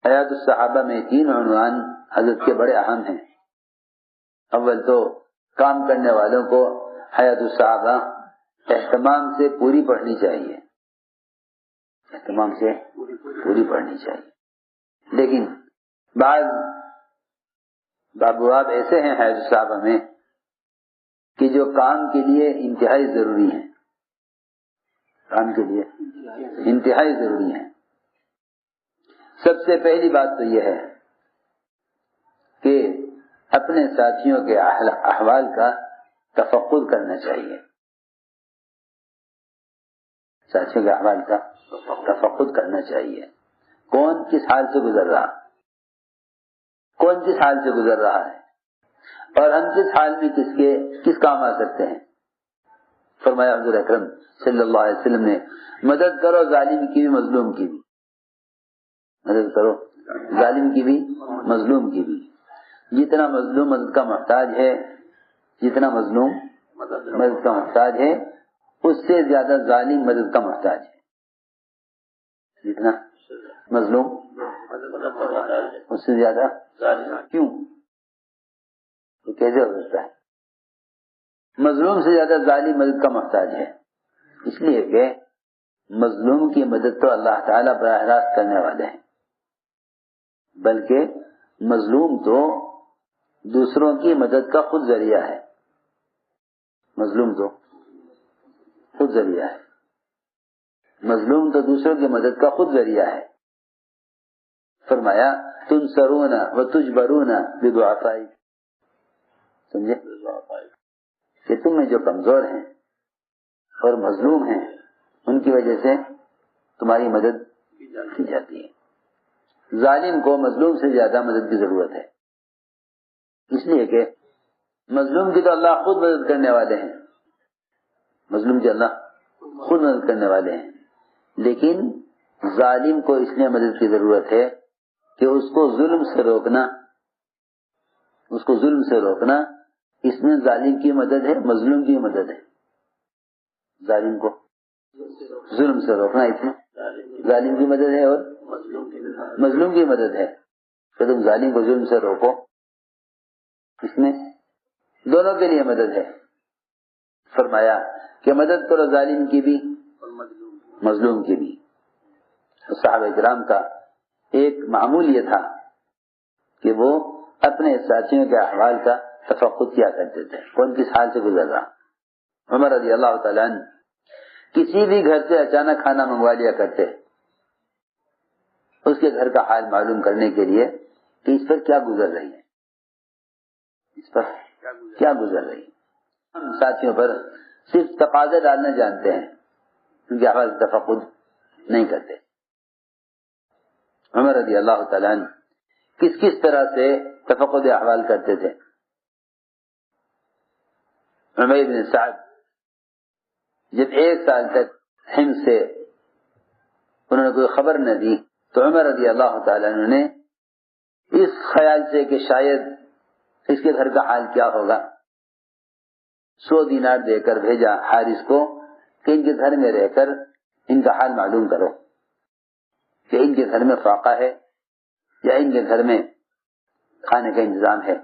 حیات الصحابہ میں 3 عنوان حضرت کے بڑے اہم ہیں. اول تو کام کرنے والوں کو حیات الصحابہ اہتمام سے پوری پڑھنی چاہیے، اہتمام سے پوری پڑھنی چاہیے. لیکن بعض ابواب ایسے ہیں حیات الصحابہ میں کہ جو کام کے لیے انتہائی ضروری ہیں، کام کے لیے انتہائی ضروری ہیں. سب سے پہلی بات تو یہ ہے کہ اپنے ساتھیوں کے احوال کا تفقد کرنا چاہیے، ساتھیوں کے احوال کا تفقد کرنا چاہیے. کون کس حال سے گزر رہا، کون کس حال سے گزر رہا ہے، اور ہم کس حال میں کس کام آ سکتے ہیں. فرمایا حضور اکرم صلی اللہ علیہ وسلم نے، مدد کرو ظالم کی بھی مظلوم کی بھی، مدد کرو ظالم کی بھی مظلوم کی بھی. جتنا مظلوم مدد کا محتاج ہے، جتنا مظلوم مدد کا محتاج ہے، اس سے زیادہ ظالم مدد کا محتاج ہے. جتنا مظلوم اس سے زیادہ کیوں؟ تو کیسے ہو سکتا ہے؟ مظلوم سے زیادہ ظالم مدد کا محتاج ہے، اس لیے کہ مظلوم کی مدد تو اللہ تعالیٰ براہ راست کرنے والے ہیں، بلکہ مظلوم تو دوسروں کی مدد کا خود ذریعہ ہے. مظلوم تو خود ذریعہ ہے، مظلوم تو دوسروں کی مدد کا خود ذریعہ ہے. فرمایا تنصرون وتجبرون بدعفاء، سمجھے کہ تم میں جو کمزور ہیں اور مظلوم ہیں ان کی وجہ سے تمہاری مدد کی جاتی ہے. ظالم کو مظلوم سے زیادہ مدد کی ضرورت ہے، اس لیے کہ مظلوم کی تو اللہ خود مدد کرنے والے ہیں، مظلوم کی اللہ خود مدد کرنے والے ہیں. لیکن ظالم کو اس لیے مدد کی ضرورت ہے کہ اس کو ظلم سے روکنا، اس کو ظلم سے روکنا، اس میں ظالم کی مدد ہے، مظلوم کی مدد ہے. ظالم کو ظلم سے روکنا، اس میں ظالم کی مدد ہے اور مظلوم کی مدد ہے. کہ تم ظالم کو ظلم سے روکو، اس میں دونوں کے لیے مدد ہے. فرمایا کہ مدد کرو ظالم کی بھی مظلوم کی بھی. صحابہ کرام کا ایک معمول یہ تھا کہ وہ اپنے ساتھیوں کے احوال کا تفقد کیا کرتے تھے، کون کس حال سے گزر رہا. عمر رضی اللہ تعالیٰ عنہ کسی بھی گھر سے اچانک کھانا منگوا لیا کرتے اس کے گھر کا حال معلوم کرنے کے لیے کہ اس پر کیا گزر رہی ہے، اس پر کیا گزر رہی ہے. ہم ساتھیوں پر صرف تقاضے ڈالنا جانتے ہیں، ان کے احوال کا تفقد نہیں کرتے. عمر رضی اللہ تعالیٰ عنہ کس طرح سے تفقد احوال کرتے تھے. عمر بن سعد جب 1 سال تک ہند سے انہوں نے کوئی خبر نہ دی تو عمر رضی اللہ تعالیٰ عنہ نے اس خیال سے کہ شاید اس کے گھر کا حال کیا ہوگا 100 دینار دے کر بھیجا حارث کو کہ ان کے گھر میں رہ کر ان کا حال معلوم کرو کہ ان کے گھر میں فاقہ ہے یا ان کے گھر میں کھانے کا انتظام ہے.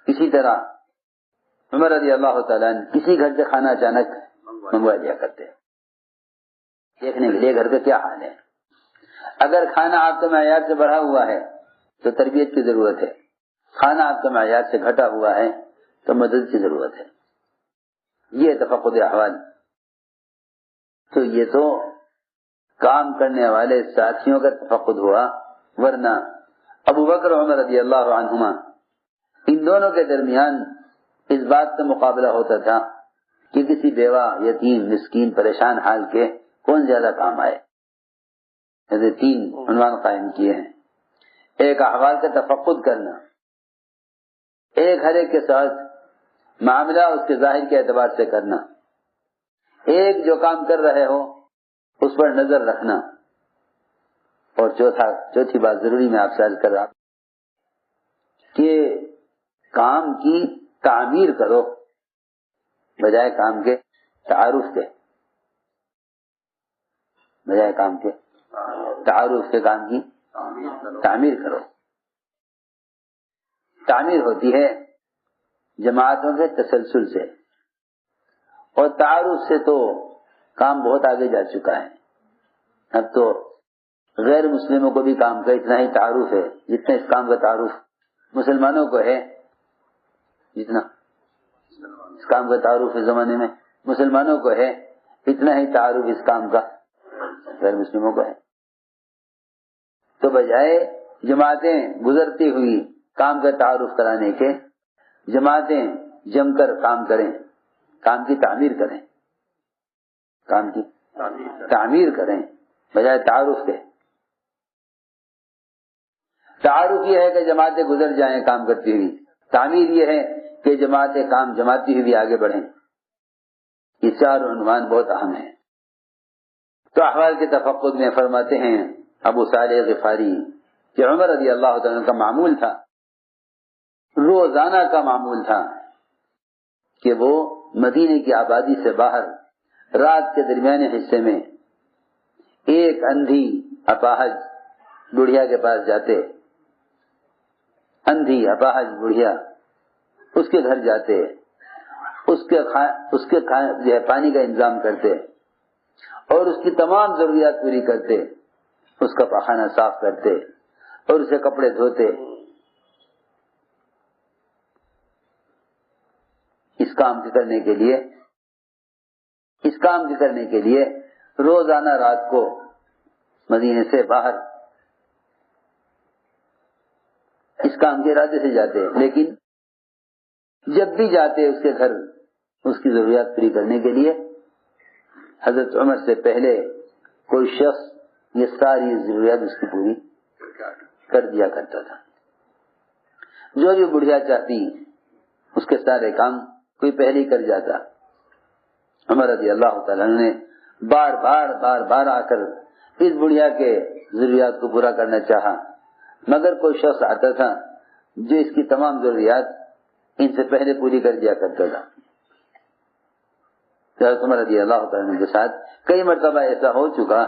اسی طرح عمر رضی اللہ تعالیٰ عنہ کسی گھر سے کھانا اچانک منگوا دیا کرتے دیکھنے کے لیے گھر کا کیا حال ہے. اگر کھانا آپ کے معیار سے بڑھا ہوا ہے تو تربیت کی ضرورت ہے، کھانا آپ کے معیار سے گھٹا ہوا ہے تو مدد کی ضرورت ہے. یہ تفقد احوال. تو یہ تو کام کرنے والے ساتھیوں کا تفقد ہوا، ورنہ ابو بکر عمر رضی اللہ عنہما ان دونوں کے درمیان اس بات کا مقابلہ ہوتا تھا کہ کسی بیوہ، یتیم، مسکین، پریشان حال کے کون زیادہ کام آئے. ایسے 3 عنوان قائم کیے ہیں. ایک احوال کا تفقد کرنا، ایک ہر ایک کے ساتھ معاملہ اس کے ظاہر کے اعتبار سے کرنا، ایک جو کام کر رہے ہو اس پر نظر رکھنا، اور چوتھی بات ضروری میں آپ سے عرض کر رہا کہ کام کی تعمیر کرو بجائے کام کے تعارف کے، بجائے کام کے تعارف کے کام کی تعمیر کرو. تعمیر ہوتی ہے جماعتوں کے تسلسل سے، اور تعارف سے تو کام بہت آگے جا چکا ہے. اب تو غیر مسلموں کو بھی کام کا اتنا ہی تعارف ہے جتنا اس کام کا تعارف مسلمانوں کو ہے. جتنا اس کام کا تعارف اس زمانے میں مسلمانوں کو ہے اتنا ہی تعارف اس کام کا غیر مسلموں کو ہے. تو بجائے جماعتیں گزرتی ہوئی کام کا تعارف کرانے کے، جماعتیں جم کر کام کریں، کام کی تعمیر کریں، کام کی تعمیر کریں بجائے تعارف کے. تعارف یہ ہے کہ جماعتیں گزر جائیں کام کرتی ہوئی، تعمیر یہ ہے کہ جماعتیں کام جماتی ہوئی بھی آگے بڑھیں. یہ چار عنوان بہت اہم ہیں. تو احوال کے تفقد میں فرماتے ہیں ابو صالح غفاری کہ عمر رضی اللہ تعالیٰ کا معمول تھا، روزانہ کا معمول تھا کہ وہ مدینے کی آبادی سے باہر رات کے درمیانے حصے میں ایک اندھی اپاہج بڑھیا کے پاس جاتے. اندھی اپاہج بڑھیا، اس کے گھر جاتے، اس کے جو ہے پانی کا انتظام کرتے اور اس کی تمام ضروریات پوری کرتے. اس کا پاخانہ صاف کرتے اور اسے کپڑے دھوتے. اس کام کرنے کے لیے روزانہ رات کو مدینے سے باہر اس کام کے ارادے سے جاتے. لیکن جب بھی جاتے اس کے گھر اس کی ضروریات پوری کرنے کے لیے، حضرت عمر سے پہلے کوئی شخص یہ ساری ضروریات اس کی پوری کر دیا کرتا تھا. جو بڑھیا چاہتی اس کے سارے کام کوئی پہلے کر جاتا. عمر رضی اللہ تعالیٰ نے بار بار آ کر اس بڑھیا کے ضروریات کو پورا کرنا چاہا، مگر کوئی شخص آتا تھا جو اس کی تمام ضروریات ان سے پہلے پوری کر دیا کرتا تھا. حضرت عمر رضی اللہ تعالیٰ عنہ کے ساتھ کئی مرتبہ ایسا ہو چکا.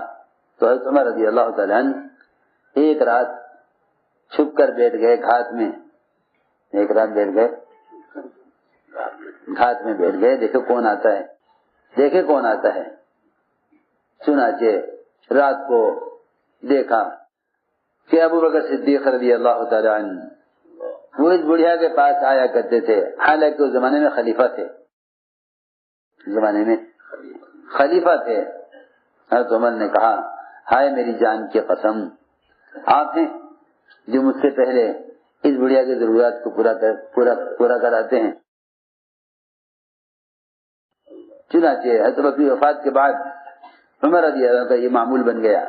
تو حضرت عمر رضی اللہ تعالیٰ عنہ ایک رات چھپ کر بیٹھ گئے گھات میں. دیکھو کون آتا ہے. چنانچہ رات کو دیکھا کہ ابو بکر صدیق رضی اللہ تعالیٰ عنہ وہ اس بڑھیا کے پاس آیا کرتے تھے. حالانکہ اس زمانے میں خلیفہ تھے. حضرت عمر نے کہا، ہائے میری جان کی قسم، آپ ہیں جو مجھ سے پہلے اس بڑھیا کی ضروریات کو پورا کراتے ہیں. چنانچہ حضرت بکر کی وفات کے بعد عمر رضی اللہ عنہ کا یہ معمول بن گیا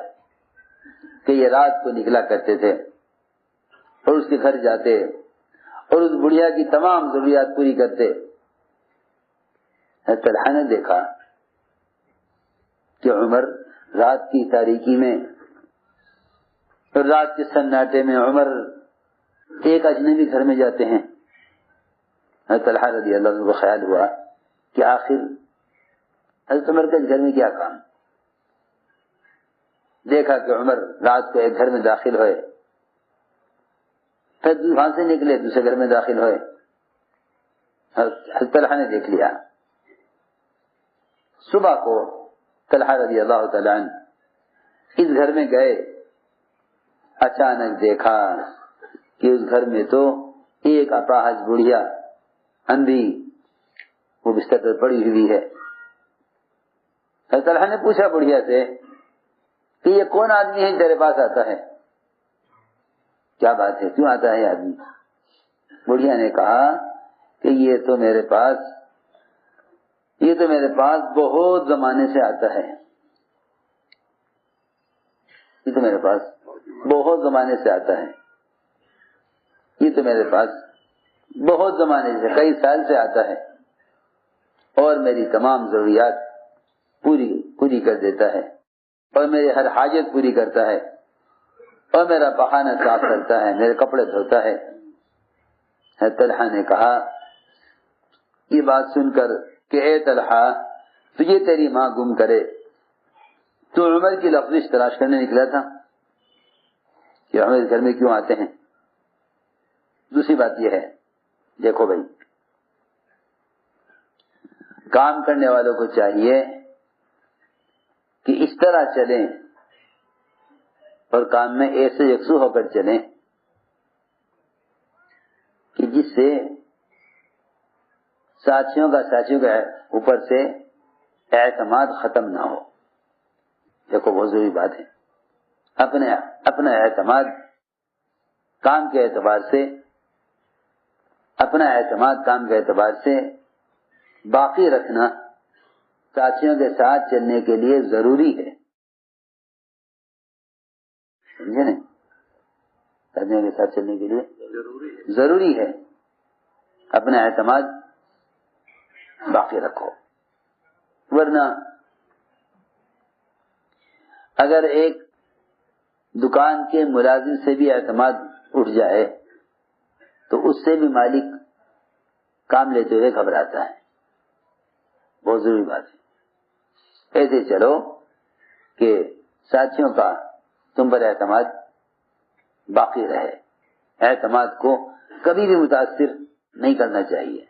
کہ یہ رات کو نکلا کرتے تھے اور اس کے گھر جاتے اور اس بڑھیا کی تمام ضروریات پوری کرتے. طلحہ نے دیکھا کہ عمر رات کی تاریکی میں اور رات کے سناٹے میں عمر ایک اجنبی گھر میں جاتے ہیں. طلحہ رضی اللہ عنہ کو خیال ہوا کہ آخر حضرت عمر کے گھر میں کیا کام. دیکھا کہ عمر رات کو ایک گھر میں داخل ہوئے، پھر وہاں سے نکلے دوسرے گھر میں داخل ہوئے. حضرت طلحہ نے دیکھ لیا. صبح کو طلحہ رضی اللہ تعالیٰ عنہ اس گھر میں گئے. اچانک دیکھا کہ اس گھر میں تو ایک اپاہج بڑھیا اندھی وہ بستر پر پڑی ہوئی ہے. حضرت طلحہ نے پوچھا بڑھیا سے کہ یہ کون آدمی ہے تیرے پاس آتا ہے، کیا بات ہے، کیوں آتا ہے آدمی؟ بڑھیا نے کہا کہ یہ تو میرے پاس بہت زمانے سے آتا ہے. یہ تو میرے پاس بہت زمانے سے کئی سال سے آتا ہے اور میری تمام ضروریات پوری کر دیتا ہے اور میری ہر حاجت پوری کرتا ہے اور میرا پخانہ صاف کرتا ہے، میرے کپڑے دھوتا ہے. طلحہ نے کہا یہ بات سن کر کہ اے طلحہ تجھے تیری ماں گم کرے، تو عمر کی لفظ تلاش کرنے نکلا تھا کہ ہم اس گھر میں کیوں آتے ہیں. دوسری بات یہ ہے، دیکھو بھائی، کام کرنے والوں کو چاہیے کہ اس طرح چلیں اور کام میں ایسے یکسو ہو کر چلیں کہ جس سے ساتھیوں کا اوپر سے اعتماد ختم نہ ہو. دیکھو بہت ضروری بات ہے، اپنا اعتماد کام کے اعتبار سے باقی رکھنا ساتھیوں کے ساتھ چلنے کے لیے ضروری ہے. سمجھے نا؟ ساتھیوں کے ساتھ چلنے کے لیے ضروری ہے اپنا اعتماد باقی رکھو. ورنہ اگر ایک دکان کے ملازم سے بھی اعتماد اٹھ جائے تو اس سے بھی مالک کام لیتے ہوئے گھبراتا ہے. بہت ضروری بات ہے. ایسے چلو کہ ساتھیوں کا تم پر اعتماد باقی رہے. اعتماد کو کبھی بھی متاثر نہیں کرنا چاہیے،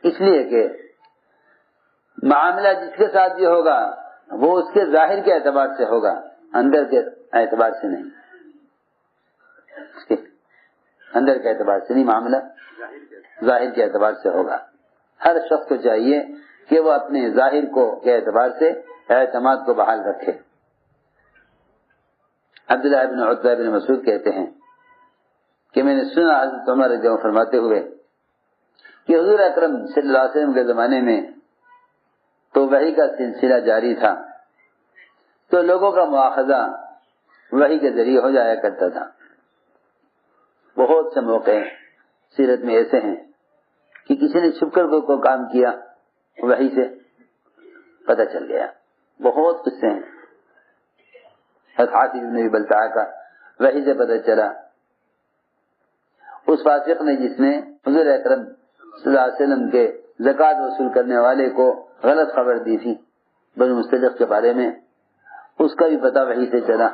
اس لیے کہ معاملہ جس کے ساتھ بھی ہوگا وہ اس کے ظاہر کے اعتبار سے ہوگا، اندر کے اعتبار سے نہیں. اس کے اندر کے اعتبار سے نہیں، معاملہ ظاہر کے اعتبار سے ہوگا. ہر شخص کو چاہیے کہ وہ اپنے ظاہر کے اعتبار سے اعتماد کو بحال رکھے. عبداللہ بن عتبہ بن مسعود کہتے ہیں کہ میں نے سنا حضرت عمر رضی اللہ عنہ فرماتے ہوئے کہ حضور اکرم صلی اللہ علیہ وسلم کے زمانے میں تو وحی کا سلسلہ جاری تھا، تو لوگوں کا مواخذہ وحی کے ذریعے ہو جایا کرتا تھا. بہت سے موقع سیرت میں ایسے ہیں کہ کسی نے چھپ کر کوئی کام کیا، وحی سے پتہ چل گیا. بہت قصے ہیں. حاتم بن ابی بلتعہ کا وحی سے پتہ چلا. اس فاسق نے جس نے حضور اکرم صلی اللہ علیہ وسلم کے زکوٰۃ وصول کرنے والے کو غلط خبر دی تھی بنو مصطلق کے بارے میں، اس کا بھی پتہ وحی سے چلا.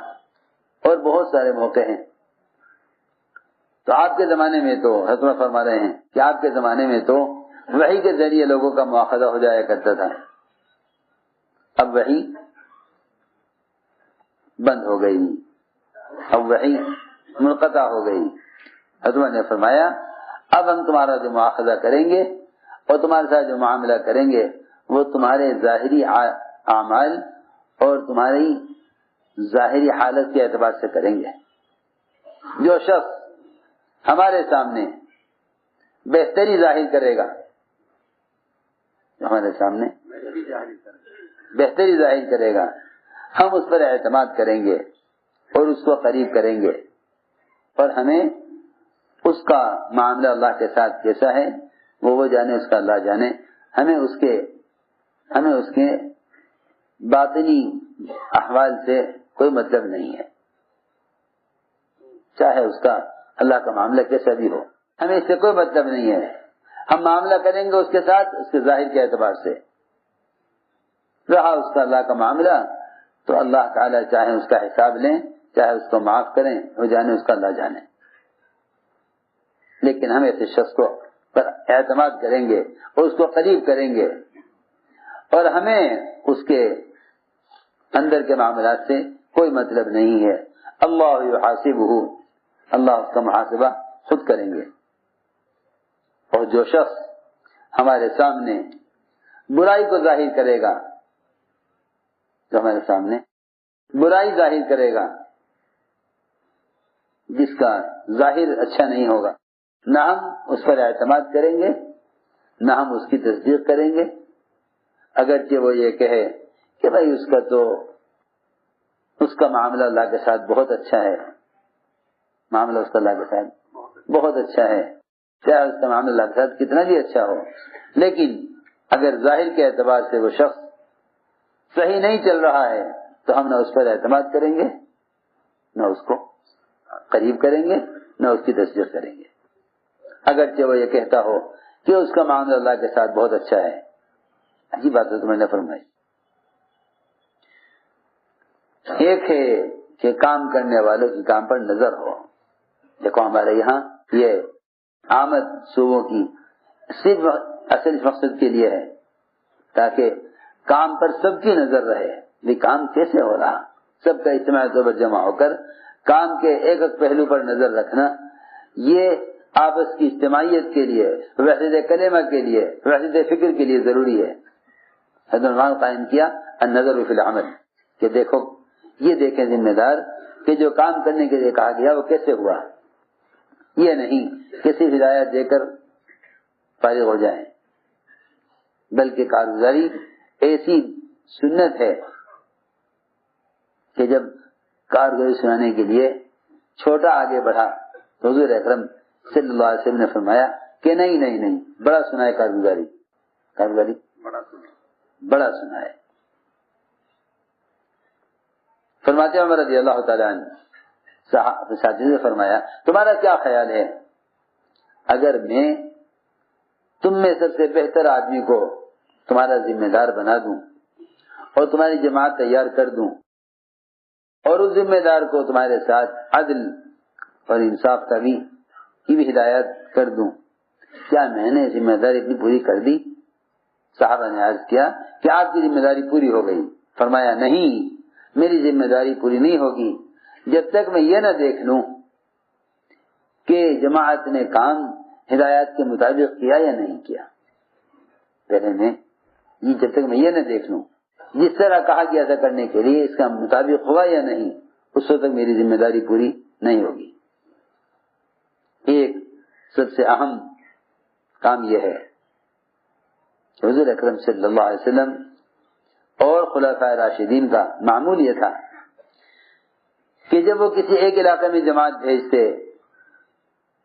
اور بہت سارے موقع ہیں. تو آپ کے زمانے میں تو حضرت فرما رہے ہیں کہ آپ کے زمانے میں تو وحی کے ذریعے لوگوں کا مواخذہ ہو جایا کرتا تھا. اب وحی بند ہو گئی، اب وحی منقطع ہو گئی. حضرت نے فرمایا اب ہم تمہارا جو مواخذہ کریں گے اور تمہارے ساتھ جو معاملہ کریں گے وہ تمہارے ظاہری اعمال اور تمہاری ظاہری حالت کے اعتبار سے کریں گے. جو شخص ہمارے سامنے بہتری ظاہر کرے گا، ہمارے سامنے بہتری ظاہر کرے گا، ہم اس پر اعتماد کریں گے اور اس کو قریب کریں گے. اور ہمیں اس کا معاملہ اللہ کے ساتھ کیسا ہے وہ جانے، اس کا اللہ جانے. ہمیں اس کے باطنی احوال سے کوئی مطلب نہیں ہے، چاہے اس کا اللہ کا معاملہ کیسا بھی ہو، ہمیں اس سے کوئی مطلب نہیں ہے. ہم معاملہ کریں گے اس کے ساتھ اس کے ظاہر کے اعتبار سے. رہا اس کا اللہ کا معاملہ تو اللہ تعالیٰ چاہے اس کا حساب لیں چاہے اس کو معاف کریں، وہ جانے، اس کا اللہ جانے. لیکن ہم ایسے شخص کو پر اعتماد کریں گے اور اس کو قریب کریں گے اور ہمیں اس کے اندر کے معاملات سے کوئی مطلب نہیں ہے. اللہ یحاسبہ، اللہ اس کا محاسبہ خود کریں گے. اور جو شخص ہمارے سامنے برائی کو ظاہر کرے گا، جو ہمارے سامنے برائی ظاہر کرے گا، جس کا ظاہر اچھا نہیں ہوگا، نہ ہم اس پر اعتماد کریں گے نہ ہم اس کی تصدیق کریں گے. اگرچہ وہ یہ کہے کہ بھائی اس کا معاملہ اللہ کے ساتھ بہت اچھا ہے، معاملہ اس کا اللہ کے ساتھ بہت اچھا ہے، چاہے اس کا معاملہ اللہ کے ساتھ کتنا بھی اچھا ہو، لیکن اگر ظاہر کے اعتبار سے وہ شخص صحیح نہیں چل رہا ہے تو ہم نہ اس پر اعتماد کریں گے نہ اس کو قریب کریں گے نہ اس کی تصدیق کریں گے. اگرچہ وہ یہ کہتا ہو کہ اس کا معاملہ اللہ کے ساتھ بہت اچھا ہے. عجیب بات ہے، تو میں نے فرمائی. ایک ہے کہ کام کرنے والوں کی کام پر نظر ہو. دیکھو ہمارے یہاں یہ آمد صوبوں کی صرف اصل مقصد کے لیے ہے تاکہ کام پر سب کی نظر رہے. یہ کام کیسے ہو رہا, سب کا اجتماع طور پر جمع ہو کر کام کے ایک ایک پہلو پر نظر رکھنا, یہ آپس کی اجتماعیت کے لیے, وحدت کلمہ کے لیے, وحدت فکر کے لیے ضروری ہے. حضرت عنوان قائم کیا النظر فی العمل, کہ دیکھو یہ دیکھیں ذمہ دار کہ جو کام کرنے کے لیے کہا گیا وہ کیسے ہوا, یہ نہیں کسی ہدایت دے کر فارغ ہو جائیں, بلکہ کارگزاری ایسی سنت ہے کہ جب کارگزاری سنانے کے لیے چھوٹا آگے بڑھا تو حضور اکرم صلی اللہ علیہ وسلم نے فرمایا کہ نہیں بڑا سنا ہے کارگزاری بڑا سنا ہے. فرماتے عمر رضی اللہ تعالیٰ عنہ ساتھی نے فرمایا تمہارا کیا خیال ہے اگر میں تم میں سب سے بہتر آدمی کو تمہارا ذمہ دار بنا دوں اور تمہاری جماعت تیار کر دوں اور اس ذمہ دار کو تمہارے ساتھ عدل اور انصاف کی بھی ہدایت کر دوں, کیا میں نے ذمہ داری اتنی پوری کر دی؟ صحابہ نے عرض کیا کہ آپ کی ذمہ داری پوری ہو گئی. فرمایا نہیں, میری ذمہ داری پوری نہیں ہوگی جب تک میں یہ نہ دیکھ لوں کہ جماعت نے کام ہدایات کے مطابق کیا یا نہیں کیا. پہلے میں جب تک میں یہ نہ دیکھ لوں جس طرح کہا گیا تھا کرنے کے لیے اس کا مطابق ہوا یا نہیں, اس وقت تک میری ذمہ داری پوری نہیں ہوگی. ایک سب سے اہم کام یہ ہے حضور اکرم صلی اللہ علیہ وسلم اور خلفائے راشدین کا معمول یہ تھا کہ جب وہ کسی ایک علاقے میں جماعت بھیجتے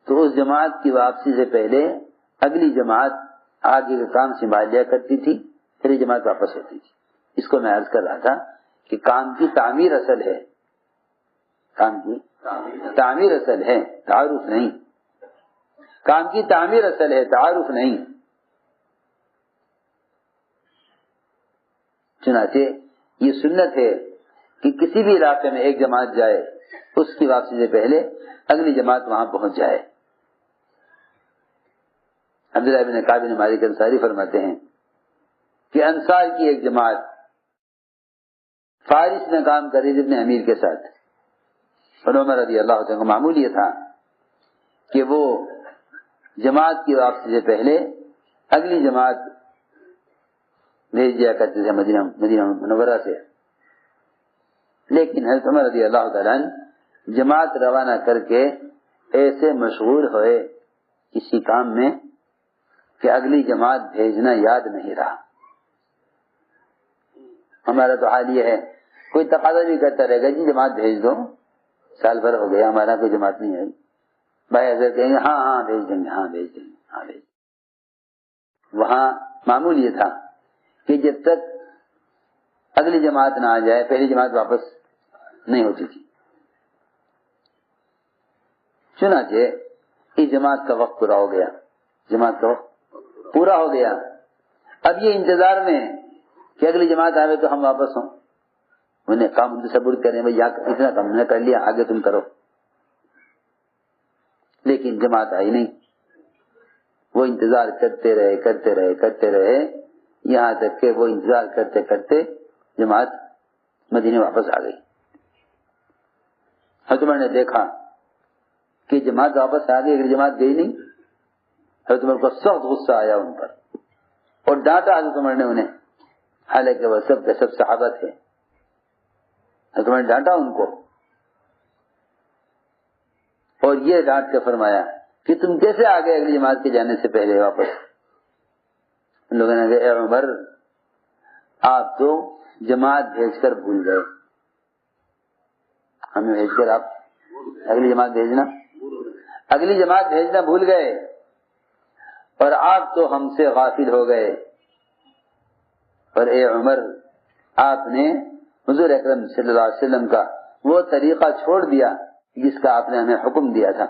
تو اس جماعت کی واپسی سے پہلے اگلی جماعت آگے کا کام سنبھال لیا کرتی تھی, پھر یہ جماعت واپس ہوتی تھی. اس کو میں عرض کر رہا تھا کہ کام کی تعمیر اصل ہے, کام کی تعمیر اصل ہے, تعارف نہیں. کام کی تعمیر اصل ہے, تعارف نہیں. چنانچہ یہ سنت ہے کہ کسی بھی علاقے میں ایک جماعت جائے اس کی واپسی سے پہلے اگلی جماعت وہاں پہنچ جائے. عبداللہ بن کعب بن مالک انصاری فرماتے ہیں کہ انصار کی ایک جماعت فارس میں کام کر رہی تھی اپنے امیر کے ساتھ, اور عمر رضی اللہ عنہ کا معمول یہ تھا کہ وہ جماعت کی واپسی سے پہلے اگلی جماعت بھیج دیا کرتے تھے مدینہ منورہ سے. لیکن حضرت عمر رضی اللہ تعالیٰ عنہ جماعت روانہ کر کے ایسے مشغول ہوئے کسی کام میں کہ اگلی جماعت بھیجنا یاد نہیں رہا. ہمارا تو حال یہ ہے, کوئی تقاضا بھی کرتا رہے گا جی جماعت بھیج دو, سال بھر ہو گیا ہمارا کوئی جماعت نہیں آئی, بھائی حضرت کہیں گے ہاں بھیج دیں گے. وہاں معمول یہ تھا کہ جب تک اگلی جماعت نہ آ جائے پہلی جماعت واپس نہیں ہوتی تھی. چنانچہ اس جماعت کا وقت پورا ہو گیا, جماعت کا وقت پورا ہو گیا. اب یہ انتظار میں کہ اگلی جماعت آئے تو ہم واپس ہوں. انہیں کام تصور کریں بھائی اتنا کام نے کر لیا, آگے تم کرو. لیکن جماعت آئی نہیں. وہ انتظار کرتے رہے یہاں تک کہ وہ انتظار کرتے کرتے جماعت مدینے واپس آ گئی. حضرت عمر نے دیکھا کہ جماعت واپس آ گئی, اگر جماعت گئی نہیں. حضرت عمر کو سخت غصہ آیا ان پر اور ڈانٹا حضرت عمر نے انہیں, حالانکہ وہ سب کے سب صحابہ تھے. حضرت عمر نے ڈانٹا ان کو اور یہ ڈانٹ کے فرمایا کہ تم کیسے آ گئے اگلی جماعت کے جانے سے پہلے واپس. ان لوگوں نے کہا اے عمر آپ تو جماعت بھیج کر بھول گئے, ہمیں بھیج کر آپ اگلی جماعت بھیجنا بھول گئے, اور آپ تو ہم سے غافل ہو گئے. اور اے عمر آپ نے حضور اکرم صلی اللہ علیہ وسلم کا وہ طریقہ چھوڑ دیا جس کا آپ نے ہمیں حکم دیا تھا.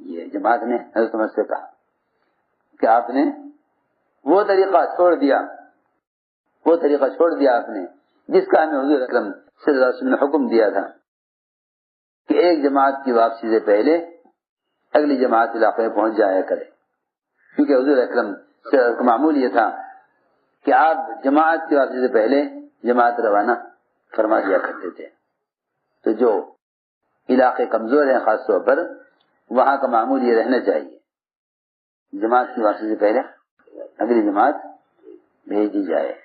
یہ جماعت نے حضرت عمر سے کہا کہ آپ نے وہ طریقہ چھوڑ دیا آپ نے جس کا ہمیں حضور اکرم صلی اللہ علیہ وسلم نے حکم دیا تھا کہ ایک جماعت کی واپسی سے پہلے اگلی جماعت علاقے میں پہنچ جایا کرے، کیونکہ حضور اکرم صلی اللہ علیہ وسلم کا معمول یہ تھا کہ آپ جماعت کی واپسی سے پہلے جماعت روانہ فرما دیا کرتے تھے۔ تو جو علاقے کمزور ہیں خاص طور پر وہاں کا معمول یہ رہنا چاہیے، جماعت کی واپسی سے پہلے اگلی جماعت بھیج دی جائے۔